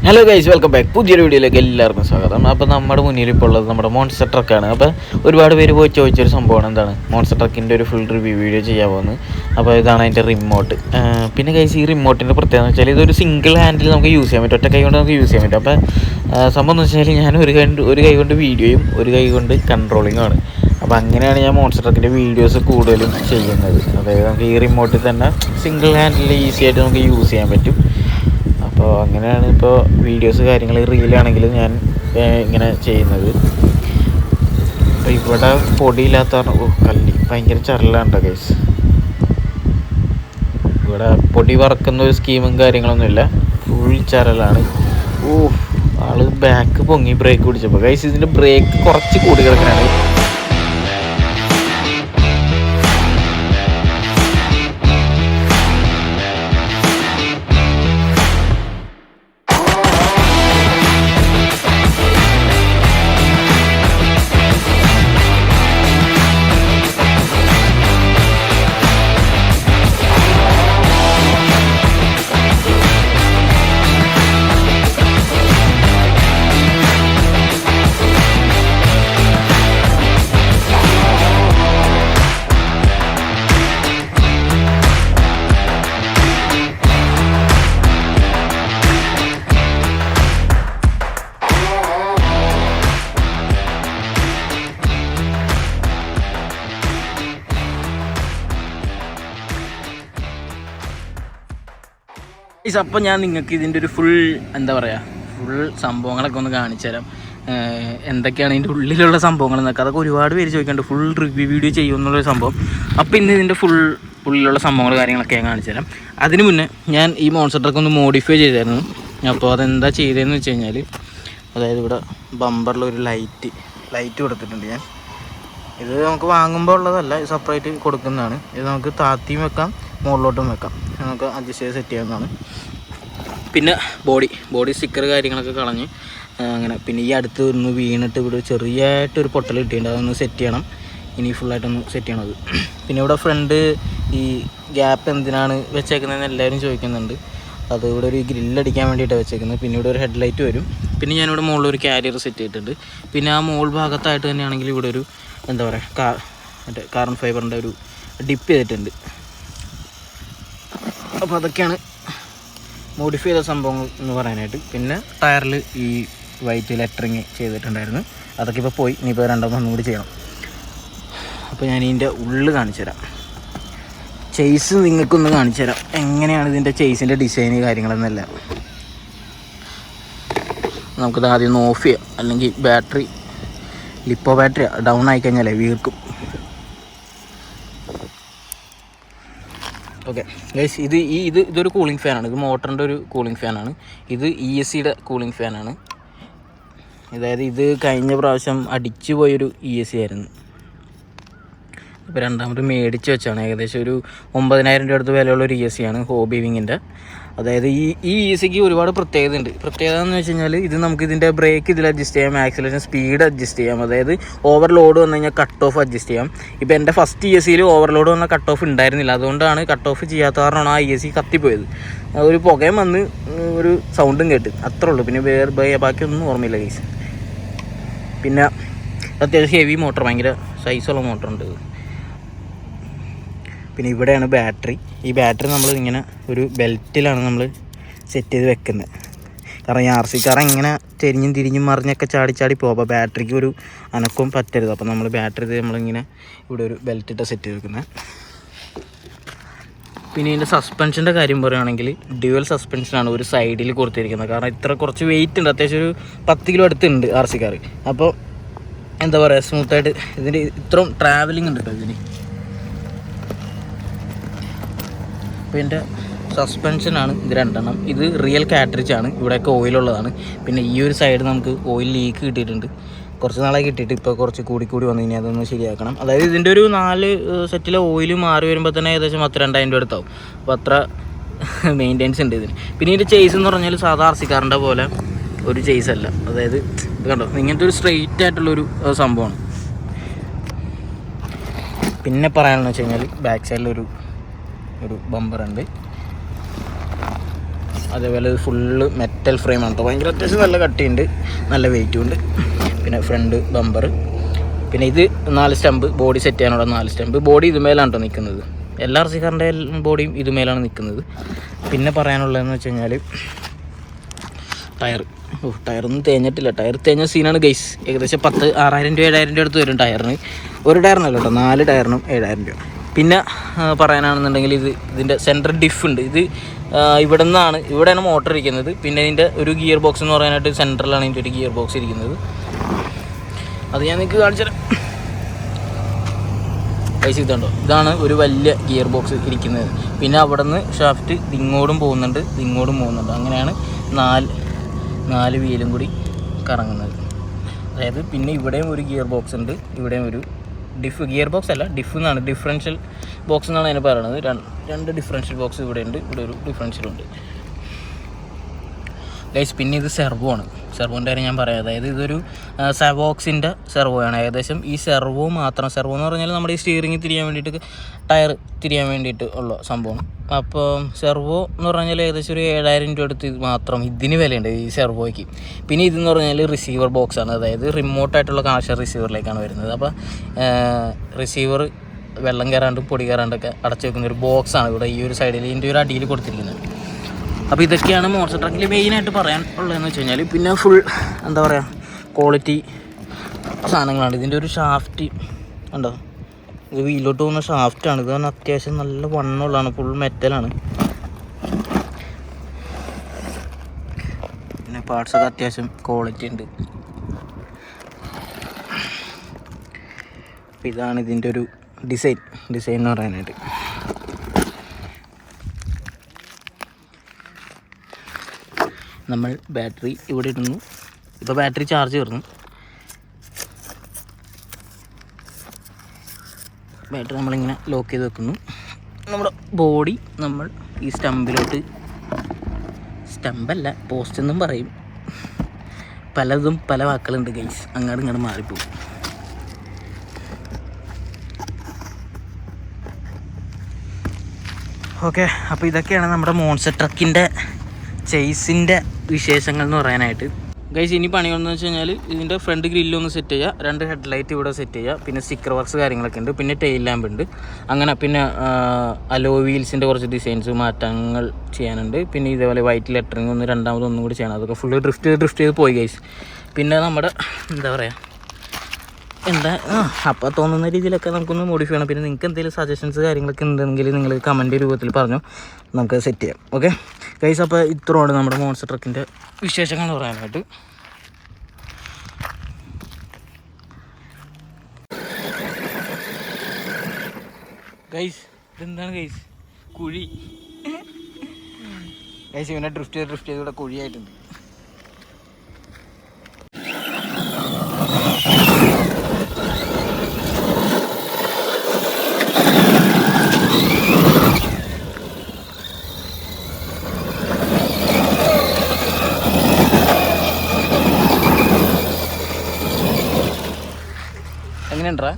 Hello guys, welcome back. പുതിയൊരു വീഡിയോയിലേക്ക് എല്ലാവർക്കും സ്വാഗതം. അപ്പോൾ നമ്മുടെ മുന്നിൽ ഇപ്പോൾ ഉള്ളത് നമ്മുടെ മോൺസ്റ്റർ ട്രക്കാണ്. അപ്പോൾ ഒരുപാട് പേര് പോയി ചോദിച്ചൊരു സംഭവമാണ് എന്താണ് മോൺസ്റ്റർ ട്രക്കിൻ്റെ ഒരു ഫുൾ റിവ്യൂ വീഡിയോ ചെയ്യാൻ പോകുന്നത്. അപ്പോൾ ഇതാണ് അതിൻ്റെ റിമോട്ട്. പിന്നെ ഗൈസ്, ഈ റിമോട്ടിൻ്റെ പ്രത്യേകത എന്ന് വെച്ചാൽ ഇതൊരു സിംഗിൾ ഹാൻഡിൽ നമുക്ക് യൂസ് ചെയ്യാൻ പറ്റും, ഒറ്റ കൈ കൊണ്ട് നമുക്ക് യൂസ് ചെയ്യാൻ പറ്റും. അപ്പോൾ സംഭവം എന്ന് വെച്ചാൽ ഞാൻ ഒരു കൈ കൊണ്ട് വീഡിയോയും ഒരു കൈ കൊണ്ട് കൺട്രോളിങ്ങുമാണ്. അപ്പോൾ അങ്ങനെയാണ് ഞാൻ മോൺസ്റ്റർ ട്രക്കിൻ്റെ വീഡിയോസ് കൂടുതലും ചെയ്യുന്നത്. അതായത് നമുക്ക് ഈ റിമോട്ടിൽ തന്നെ സിംഗിൾ ഹാൻഡിൽ ഈസി ആയിട്ട് നമുക്ക് യൂസ് ചെയ്യാൻ പറ്റും. അപ്പോൾ അങ്ങനെയാണ് ഇപ്പോൾ വീഡിയോസ് കാര്യങ്ങൾ റീലാണെങ്കിലും ഞാൻ ഇങ്ങനെ ചെയ്യുന്നത്. അപ്പോൾ ഇവിടെ പൊടിയില്ലാത്ത കല്ലി ഭയങ്കര ചരലാണ്ടോ ഗൈസ്. ഇവിടെ പൊടി വറക്കുന്ന ഒരു സ്കീമും കാര്യങ്ങളൊന്നുമില്ല, ഫുൾ ചരലാണ്. ആള് ബാക്ക് പൊങ്ങി ബ്രേക്ക് പിടിച്ചപ്പോൾ ഗൈസ് ഇതിൻ്റെ ബ്രേക്ക് കുറച്ച് കൂടി കിടക്കാനാണ്. അപ്പോൾ ഞാൻ നിങ്ങൾക്ക് ഇതിൻ്റെ ഒരു ഫുൾ സംഭവങ്ങളൊക്കെ ഒന്ന് കാണിച്ചു തരാം. എന്തൊക്കെയാണ് ഇതിൻ്റെ ഉള്ളിലുള്ള സംഭവങ്ങളെന്നൊക്കെ. അതൊക്കെ ഒരുപാട് പേര് ചോദിക്കുന്നുണ്ട് ഫുൾ റിവ്യൂ വീഡിയോ ചെയ്യുമെന്നുള്ളൊരു സംഭവം. അപ്പോൾ ഇന്ന് ഇതിൻ്റെ ഉള്ളിലുള്ള സംഭവങ്ങൾ കാര്യങ്ങളൊക്കെ ഞാൻ കാണിച്ചു തരാം. അതിന് മുന്നേ ഞാൻ ഈ മോൺസ്റ്റർ ട്രക്ക് ഒന്ന് മോഡിഫൈ ചെയ്തായിരുന്നു. അപ്പോൾ അതെന്താ ചെയ്തതെന്ന് വെച്ച് കഴിഞ്ഞാൽ, അതായത് ഇവിടെ ബമ്പറിൽ ഒരു ലൈറ്റ് കൊടുത്തിട്ടുണ്ട് ഞാൻ. ഇത് നമുക്ക് വാങ്ങുമ്പോൾ ഉള്ളതല്ല, ഇത് സെപ്പറേറ്റ് കൊടുക്കുന്നതാണ്. ഇത് നമുക്ക് താത്തിയും വെക്കാം, മുകളിലോട്ടും വെക്കാം. നമുക്ക് അഡ്ജസ്റ്റ് ചെയ്ത് സെറ്റ് ചെയ്യാവുന്നതാണ്. പിന്നെ ബോഡി സ്റ്റിക്കർ കാര്യങ്ങളൊക്കെ കളഞ്ഞ് അങ്ങനെ. പിന്നെ ഈ അടുത്ത് ഒന്ന് വീണിട്ട് ഇവിടെ ചെറിയായിട്ടൊരു പൊട്ടൽ കിട്ടിയിട്ടുണ്ട്, അതൊന്ന് സെറ്റ് ചെയ്യണം. ഇനി ഫുള്ളായിട്ടൊന്ന് സെറ്റ് ചെയ്യണത്. പിന്നെ ഇവിടെ ഫ്രണ്ട് ഈ ഗ്യാപ്പ് എന്തിനാണ് വെച്ചേക്കുന്നതെന്ന് എല്ലാവരും ചോദിക്കുന്നുണ്ട്. അത് ഇവിടെ ഒരു ഗ്രില്ലടിക്കാൻ വേണ്ടിയിട്ടാണ് വെച്ചേക്കുന്നത്. പിന്നെ ഇവിടെ ഒരു ഹെഡ്ലൈറ്റ് വരും. പിന്നെ ഞാനിവിടെ മുകളിലൊരു കാരിയർ സെറ്റ് ചെയ്തിട്ടുണ്ട്. പിന്നെ ആ മുകൾ ഭാഗത്തായിട്ട് തന്നെയാണെങ്കിൽ ഇവിടെ ഒരു മറ്റേ കാർബൺ ഫൈബറിൻ്റെ ഒരു ഡിപ്പ് ചെയ്തിട്ടുണ്ട്. അപ്പോൾ അതൊക്കെയാണ് മോഡിഫൈ ചെയ്ത സംഭവങ്ങൾ എന്ന് പറയാനായിട്ട്. പിന്നെ ടയറിൽ ഈ വൈറ്റ് ലെറ്ററിങ് ചെയ്തിട്ടുണ്ടായിരുന്നു, അതൊക്കെ ഇപ്പോൾ പോയി. ഇനിയിപ്പോൾ രണ്ടാമതൊന്നും കൂടി ചെയ്യണം. അപ്പോൾ ഞാൻ ഇതിൻ്റെ ഉള്ളിൽ കാണിച്ചു തരാം. ചെയ്സ് നിങ്ങൾക്കൊന്ന് കാണിച്ചു തരാം എങ്ങനെയാണ് ഇതിൻ്റെ ചെയ്സിൻ്റെ ഡിസൈന് കാര്യങ്ങളെന്നല്ല. നമുക്കിത് ആദ്യം ഒന്ന് ഓഫ് ചെയ്യാം, അല്ലെങ്കിൽ ബാറ്ററി ഡൗൺ ആയിക്കഴിഞ്ഞാലേ വീർക്കും. ഓക്കെ ഗൈസ്, ഇതൊരു കൂളിംഗ് ഫാനാണ്. ഇത് മോട്ടറിൻ്റെ ഒരു കൂളിംഗ് ഫാനാണ്. ഇത് ESCയുടെ കൂളിംഗ് ഫാനാണ്. അതായത് ഇത് കഴിഞ്ഞ പ്രാവശ്യം അടിച്ചു പോയൊരു ESC ആയിരുന്നു. ഇപ്പോൾ രണ്ടാമത് മേടിച്ച് വെച്ചാണ്. ഏകദേശം ഒരു 9,000 രൂപ അടുത്ത് വിലയുള്ളൊരു ESC ആണ്, ഹോബി വിങ്ങിൻ്റെ. അതായത് ഈ ESCക്ക് ഒരുപാട് പ്രത്യേകത ഉണ്ട്. പ്രത്യേകത എന്ന് വെച്ച് കഴിഞ്ഞാൽ ഇത് നമുക്ക് ഇതിൻ്റെ ബ്രേക്ക് ഇതിൽ അഡ്ജസ്റ്റ് ചെയ്യാം, ആക്സിലറേഷൻ സ്പീഡ് അഡ്ജസ്റ്റ് ചെയ്യാം. അതായത് ഓവർലോഡ് വന്നു കഴിഞ്ഞാൽ കട്ട് ഓഫ് അഡ്ജസ്റ്റ് ചെയ്യാം. ഇപ്പോൾ എൻ്റെ ഫസ്റ്റ് ESCയിൽ ഓവർലോഡ് വന്ന കട്ട് ഓഫ് ഉണ്ടായിരുന്നില്ല, അതുകൊണ്ടാണ് കട്ട് ഓഫ് ചെയ്യാത്ത കാരണമാണ് ആ ESC കത്തിപ്പോയത്. ഒരു പുകയും വന്ന് ഒരു സൗണ്ടും കേട്ട്, അത്രേ ഉള്ളൂ. പിന്നെ ബാക്കിയൊന്നും ഓർമ്മയില്ല കേസ്. പിന്നെ അത്യാവശ്യം ഹെവി മോട്ടർ, ഭയങ്കര സൈസുള്ള മോട്ടറുണ്ട്. പിന്നെ ഇവിടെയാണ് ബാറ്ററി. ഈ ബാറ്ററി നമ്മൾ ഇങ്ങനെ ഒരു ബെൽറ്റിലാണ് നമ്മൾ സെറ്റ് ചെയ്ത് വെക്കുന്നത്. കാരണം ഈ RC കാർ ഇങ്ങനെ തിരിഞ്ഞും മറിഞ്ഞൊക്കെ ചാടി പോകും. അപ്പോൾ ബാറ്ററിക്ക് ഒരു അനക്കവും പറ്റരുത്. അപ്പോൾ നമ്മൾ ബാറ്ററി നമ്മളിങ്ങനെ ഇവിടെ ഒരു ബെൽറ്റ് ഇട്ട് സെറ്റ് ചെയ്ത് വെക്കുന്നത്. പിന്നെ ഇതിൻ്റെ സസ്പെൻഷൻ്റെ കാര്യം പറയുകയാണെങ്കിൽ ഡ്യുവൽ സസ്പെൻഷനാണ് ഒരു സൈഡിൽ കൊടുത്തിരിക്കുന്നത്. കാരണം ഇത്ര കുറച്ച് വെയിറ്റ് ഉണ്ട്, അത്യാവശ്യം ഒരു 10 കിലോ അടുത്തുണ്ട് RC കാർ. അപ്പോൾ എന്താ പറയുക, സ്മൂത്തായിട്ട് ഇതിൻ്റെ ഇത്രയും ട്രാവലിംഗ് ഉണ്ട് കേട്ടോ ഇതിന്. അപ്പോൾ ഇതിൻ്റെ സസ്പെൻഷനാണ് ഇത് രണ്ടെണ്ണം. ഇത് റിയൽ കാട്രിഡ്ജാണ്, ഇവിടെയൊക്കെ ഓയിലുള്ളതാണ്. പിന്നെ ഈ ഒരു സൈഡ് നമുക്ക് ഓയിൽ ലീക്ക് കിട്ടിയിട്ടുണ്ട്, കുറച്ച് നാളെ കിട്ടിയിട്ട് ഇപ്പോൾ കുറച്ച് കൂടി വന്നു. ഇനി അതൊന്ന് ശരിയാക്കണം. അതായത് ഇതിൻ്റെ ഒരു 4 സെറ്റിലെ ഓയിൽ മാറി വരുമ്പോൾ തന്നെ ഏകദേശം 2,000 രൂപ അടുത്താവും. അപ്പോൾ അത്ര മെയിൻ്റെനൻസ് ഉണ്ട് ഇതിന്. പിന്നെ ഇതിൻ്റെ ചെയ്സ് എന്ന് പറഞ്ഞാൽ സാധാ RC കാറിൻ്റെ പോലെ ഒരു ചെയ്സ് അല്ല. അതായത് ഇത് കണ്ടോ, ഇങ്ങനത്തെ ഒരു സ്ട്രെയിറ്റ് ആയിട്ടുള്ളൊരു സംഭവമാണ്. പിന്നെ പറയാനെന്ന് വെച്ച് കഴിഞ്ഞാൽ ബാക്ക് സൈഡിലൊരു ബമ്പറുണ്ട്. അതേപോലെ ഇത് ഫുള്ള് മെറ്റൽ ഫ്രെയിമാണ് കേട്ടോ. ഭയങ്കര അത്യാവശ്യം നല്ല കട്ടിയുണ്ട്, നല്ല വെയിറ്റും ഉണ്ട്. പിന്നെ ഫ്രണ്ട് ബമ്പർ, പിന്നെ ഇത് 4 സ്റ്റമ്പ് ബോഡി സെറ്റ് ചെയ്യാനുള്ള 4 സ്റ്റമ്പ്. ബോഡി ഇതുമേലാണ് കേട്ടോ നിൽക്കുന്നത്. എല്ലാ RC കാറിൻ്റെ ബോഡിയും ഇതുമേലാണ് നിൽക്കുന്നത്. പിന്നെ പറയാനുള്ളതെന്ന് വെച്ച് കഴിഞ്ഞാൽ ടയറൊന്നും തേഞ്ഞിട്ടില്ല. ടയർ തേഞ്ഞ സീനാണ് ഗൈസ്. ഏകദേശം 6,000 രൂപ 7,000 രൂപ അടുത്ത് വരും ടയറിന്. ഒരു ടയറിനല്ല കേട്ടോ, 4 ടയറിനും 7,000 രൂപ. പിന്നെ പറയാനാണെന്നുണ്ടെങ്കിൽ ഇതിൻ്റെ സെൻട്രൽ ഡിഫ് ഉണ്ട്. ഇത് ഇവിടെയാണ് മോട്ടർ ഇരിക്കുന്നത്. പിന്നെ ഇതിൻ്റെ ഒരു ഗിയർ ബോക്സ് എന്ന് പറയാനായിട്ട് സെൻട്രലാണ് ഇതിൻ്റെ ഒരു ഗിയർ ബോക്സ് ഇരിക്കുന്നത്. അത് ഞാൻ നിങ്ങൾക്ക് കാണിച്ചു തരാം. പൈസ ഇതുണ്ടോ, ഇതാണ് ഒരു വലിയ ഗിയർ ബോക്സ് ഇരിക്കുന്നത്. പിന്നെ അവിടെ നിന്ന് ഷാഫ്റ്റ് ഇങ്ങോട്ടും പോകുന്നുണ്ട്, അങ്ങനെയാണ് 4 വീലും കൂടി കറങ്ങുന്നത്. അതായത് പിന്നെ ഇവിടെയും ഒരു ഗിയർ ബോക്സ് ഉണ്ട്, ഇവിടെയും ഒരു ഗിയർ ബോക്സ് അല്ല, എന്നാണ് ഡിഫറൻഷ്യൽ ബോക്സ് എന്നാണ് അതിന് പറയുന്നത്. 2 ഡിഫറൻഷ്യൽ ബോക്സ് ഇവിടെ ഉണ്ട്, ഇവിടെ ഒരു ഡിഫറൻഷ്യലുണ്ട് ഗൈസ്. പിന്നെ ഇത് സെർവോ ആണ്. സെർവോൻ്റെ കാര്യം ഞാൻ പറയാം. അതായത് ഇതൊരു സവോക്സിൻ്റെ സെർവോ ആണ്. ഏകദേശം ഈ സെർവോ എന്ന് പറഞ്ഞാൽ നമ്മുടെ ഈ സ്റ്റിയറിംഗ് തിരിയാൻ വേണ്ടിയിട്ട്, ടയർ തിരിയാൻ വേണ്ടിയിട്ട് ഉള്ള സംഭവമാണ്. അപ്പോൾ സെർവോ എന്ന് പറഞ്ഞാൽ ഏകദേശം ഒരു 7,000 രൂപ അടുത്ത് മാത്രം ഇതിന് വിലയുണ്ട് ഈ സെർവോയ്ക്ക്. പിന്നെ ഇതെന്ന് പറഞ്ഞാൽ റിസീവർ ബോക്സാണ്. അതായത് റിമോട്ടായിട്ടുള്ള കണക്ഷൻ റിസീവറിലേക്കാണ് വരുന്നത്. അപ്പോൾ റിസീവർ വെള്ളം കയറാണ്ടും പൊടി കയറാണ്ടൊക്കെ അടച്ചു വെക്കുന്ന ഒരു ബോക്സാണ് ഇവിടെ ഈ ഒരു സൈഡിൽ, ഇതിൻ്റെ ഒരു അടിയിൽ കൊടുത്തിരിക്കുന്നത്. അപ്പോൾ ഇതൊക്കെയാണ് മോൺസ്റ്റർ ട്രക്കിൽ മെയിനായിട്ട് പറയാൻ ഉള്ളതെന്ന് വെച്ച് കഴിഞ്ഞാൽ. പിന്നെ ഫുൾ എന്താ പറയുക, ക്വാളിറ്റി സാധനങ്ങളാണ്. ഇതിൻ്റെ ഒരു ഷാഫ്റ്റ് ഉണ്ടോ, ഇത് വീലോട്ട് പോകുന്ന ഷാഫ്റ്റാണ്. ഇത് പറഞ്ഞാൽ അത്യാവശ്യം നല്ല വണ്ണമുള്ളതാണ്, ഫുൾ മെറ്റലാണ്. പിന്നെ പാർട്സൊക്കെ അത്യാവശ്യം ക്വാളിറ്റി ഉണ്ട്. അപ്പോൾ ഇതാണ് ഇതിൻ്റെ ഒരു ഡിസൈൻ എന്ന് പറയാനായിട്ട്. നമ്മൾ ബാറ്ററി ഇവിടെ ഇടുന്നു. ഇപ്പോൾ ബാറ്ററി ചാർജ് കയറുന്നു. ബാറ്ററി നമ്മളിങ്ങനെ ലോക്ക് ചെയ്ത് വെക്കുന്നു. നമ്മുടെ ബോഡി നമ്മൾ ഈ സ്റ്റമ്പിലോട്ട്, സ്റ്റമ്പല്ല പോസ്റ്റ് എന്നും പറയും, പലതും പല വാക്കുകളുണ്ട് ഗൈസ്, അങ്ങോട്ട് ഇങ്ങോട്ട് മാറിപ്പോകും. ഓക്കെ, അപ്പോൾ ഇതൊക്കെയാണ് നമ്മുടെ മോൺസ്റ്റർ ട്രക്കിൻ്റെ ചേസിൻ്റെ വിശേഷങ്ങൾ എന്ന് പറയാനായിട്ട് ഗൈസ്. ഇനി പണികളെന്ന് വെച്ച് കഴിഞ്ഞാൽ ഇതിൻ്റെ ഫ്രണ്ട് ഗ്രില്ലൊന്ന് സെറ്റ് ചെയ്യുക, 2 ഹെഡ്ലൈറ്റ് ഇവിടെ സെറ്റ് ചെയ്യുക, പിന്നെ സ്റ്റിക്കർ വർക്ക്സ് കാര്യങ്ങളൊക്കെ ഉണ്ട്, പിന്നെ ടെയിൽ ലാമ്പ് ഉണ്ട്, അങ്ങനെ. പിന്നെ അലോ വീൽസിൻ്റെ കുറച്ച് ഡിസൈൻസ് മാറ്റങ്ങൾ ചെയ്യാനുണ്ട്. പിന്നെ ഇതേപോലെ വൈറ്റ് ലെറ്ററിങ് രണ്ടാമതൊന്നും കൂടി ചെയ്യണം. അതൊക്കെ ഫുള്ള് ഡ്രിഫ്റ്റ് ചെയ്ത് പോയി ഗൈസ്. പിന്നെ നമ്മുടെ എന്താ പറയുക, അപ്പോൾ തോന്നുന്ന രീതിയിലൊക്കെ നമുക്കൊന്ന് മോഡിഫൈ ചെയ്യണം. പിന്നെ നിങ്ങൾക്ക് എന്തെങ്കിലും സജഷൻസ് കാര്യങ്ങളൊക്കെ ഉണ്ടെങ്കിൽ നിങ്ങൾ കമൻറ്റ് രൂപത്തിൽ പറഞ്ഞു, നമുക്ക് സെറ്റ് ചെയ്യാം. ഓക്കെ ഗൈസ്, അപ്പോൾ ഇത്രയാണ് നമ്മുടെ മോൺസ്റ്റർ ട്രക്കിൻ്റെ വിശേഷങ്ങൾ പറയാനായിട്ട്. ഗൈസ് ഇതെന്താണ് ഗൈസ്, കുഴി ഗൈസ്. ഇവനെ ഡ്രിഫ്റ്റ് ചെയ്ത് ഇവിടെ കുഴിയായിട്ടുണ്ട്. എങ്ങനെയുണ്ടാ?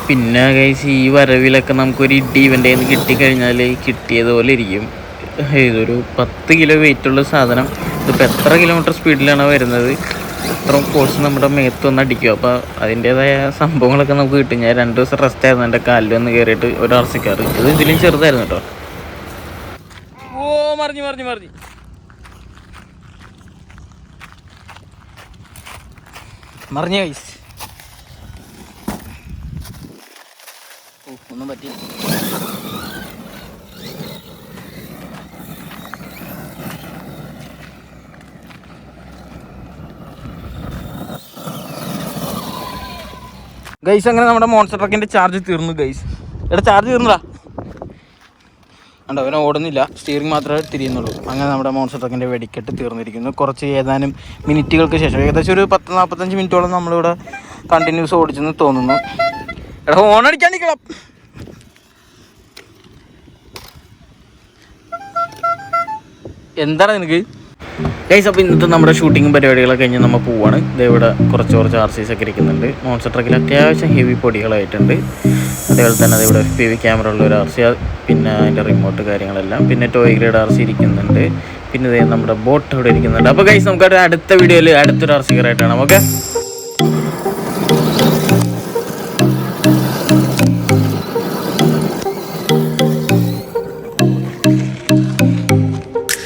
പിന്നെ ഗൈസ്, ഈ വരവിലൊക്കെ നമുക്കൊരു ഇടി ഇവൻ്റെ കയ്യിൽ നിന്ന് കിട്ടിക്കഴിഞ്ഞാൽ കിട്ടിയതുപോലെ ഇരിക്കും. ഇതൊരു 10 കിലോ വെയിറ്റുള്ള സാധനം. ഇതിപ്പോൾ എത്ര കിലോമീറ്റർ സ്പീഡിലാണ് വരുന്നത്, ഇത്രയും ഫോഴ്സ് നമ്മുടെ മേത്ത് വന്ന് അടിക്കും. അപ്പോൾ അതിൻ്റേതായ സംഭവങ്ങളൊക്കെ നമുക്ക് കിട്ടും. ഞാൻ 2 ദിവസം റെസ്റ്റ് ആയിരുന്നു, എൻ്റെ കാലിൽ വന്ന് കയറിയിട്ട് ഒരു RC കാർ. ഇത് ഇതിലും ചെറുതായിരുന്നു കേട്ടോ. ഓ മറിഞ്ഞു ഗൈസ്, ഒന്നും പറ്റില്ല. ഗൈസ്, അങ്ങനെ നമ്മുടെ മോൺസ്റ്റർ ട്രക്കിൻ്റെ ചാർജ് തീർന്നു ഗൈസ്. ചാർജ് തീർന്നടാ കണ്ടോ, അവനെ ഓടുന്നില്ല, സ്റ്റിയറിംഗ് മാത്രമേ തിരിയുന്നുള്ളൂ. അങ്ങനെ നമ്മുടെ മോൺസ്റ്റർ ട്രക്കിൻ്റെ വെടിക്കെട്ട് തീർന്നിരിക്കുന്നു. കുറച്ച് ഏതാനും മിനിറ്റുകൾക്ക് ശേഷം, ഏകദേശം ഒരു 10-45 മിനിറ്റോളം നമ്മളിവിടെ കണ്ടിന്യൂസ് ഓടിച്ചെന്ന് തോന്നുന്നു. എടാ ഹോണടിക്കാൻ നിൽക്കണം. എന്താണ് നിനക്ക് ഗൈസ്? അപ്പോൾ ഇന്നത്തെ നമ്മുടെ ഷൂട്ടിങ്ങും പരിപാടികളൊക്കെ കഴിഞ്ഞ് നമ്മൾ പോവാണ്. ഇവിടെ കുറച്ച് RCs ഒക്കെ ഇരിക്കുന്നുണ്ട്. മോൺസ്റ്റർ ട്രക്കിൽ അത്യാവശ്യം ഹെവി പൊടികളായിട്ടുണ്ട്. അതേപോലെ തന്നെ അതിവിടെ FPV ക്യാമറ ഉള്ള ഒരു RC, പിന്നെ അതിൻ്റെ റിമോട്ട് കാര്യങ്ങളെല്ലാം, പിന്നെ ടോയ് ഗ്രേഡ് RC ഇരിക്കുന്നുണ്ട്, പിന്നെ നമ്മുടെ ബോട്ട് ഇവിടെ ഇരിക്കുന്നുണ്ട്. അപ്പോൾ ഗൈസ് നമുക്ക് അടുത്ത വീഡിയോയിൽ അടുത്തൊരു RC ആയിട്ടാണ്. ഓക്കെ.